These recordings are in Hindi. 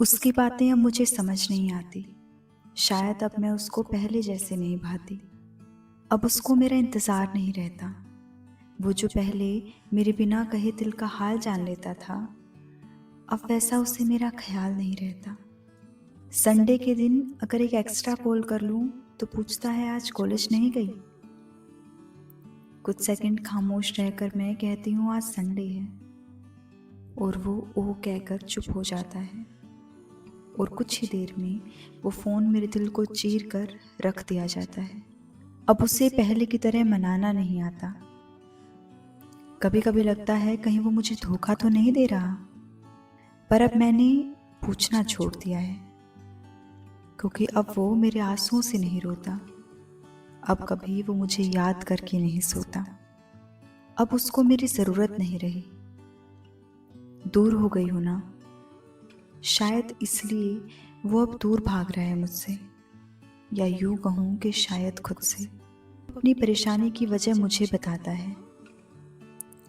उसकी बातें अब मुझे समझ नहीं आती। शायद अब मैं उसको पहले जैसे नहीं भाती। अब उसको मेरा इंतज़ार नहीं रहता। वो जो पहले मेरे बिना कहे दिल का हाल जान लेता था, अब वैसा उसे मेरा ख्याल नहीं रहता। संडे के दिन अगर एक एक्स्ट्रा कॉल कर लूँ तो पूछता है आज कॉलेज नहीं गई। कुछ सेकंड खामोश रहकर मैं कहती हूँ आज संडे है, और वो ओह कहकर चुप हो जाता है। और कुछ ही देर में वो फ़ोन मेरे दिल को चीर कर रख दिया जाता है। अब उसे पहले की तरह मनाना नहीं आता। कभी कभी लगता है कहीं वो मुझे धोखा तो नहीं दे रहा, पर अब मैंने पूछना छोड़ दिया है, क्योंकि अब वो मेरे आंसुओं से नहीं रोता। अब कभी वो मुझे याद करके नहीं सोता। अब उसको मेरी ज़रूरत नहीं रही। दूर हो गई हूँ ना, शायद इसलिए वो अब दूर भाग रहा है मुझसे, या यूँ कहूँ कि शायद खुद से। अपनी परेशानी की वजह मुझे बताता है,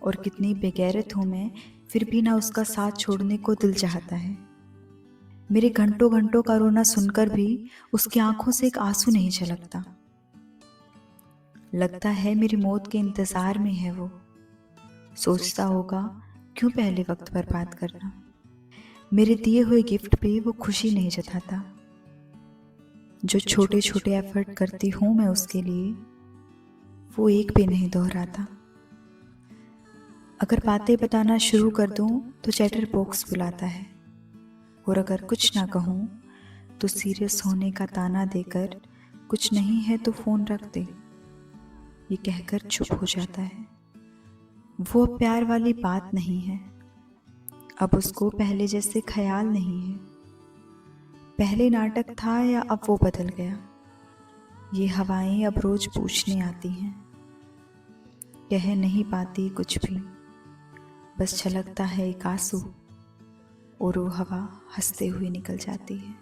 और कितनी बेगैरत हूँ मैं, फिर भी ना उसका साथ छोड़ने को दिल चाहता है। मेरे घंटों घंटों का रोना सुनकर भी उसकी आंखों से एक आंसू नहीं झलकता। लगता है मेरी मौत के इंतजार में है वो। सोचता होगा क्यों पहले वक्त बर्बाद करना। मेरे दिए हुए गिफ्ट पे वो खुशी नहीं जताता। जो छोटे छोटे एफर्ट करती हूँ मैं उसके लिए, वो एक भी नहीं दोहराता। अगर बातें बताना शुरू कर दूं तो चैटर बॉक्स बुलाता है, और अगर कुछ ना कहूं तो सीरियस होने का ताना देकर कुछ नहीं है तो फ़ोन रख दे, ये कहकर चुप हो जाता है। वो अब प्यार वाली बात नहीं है। अब उसको पहले जैसे ख्याल नहीं है। पहले नाटक था या अब वो बदल गया। ये हवाएं अब रोज पूछने आती हैं। कह नहीं पाती कुछ भी, बस छलकता है एक आंसू, और वो हवा हंसते हुए निकल जाती है।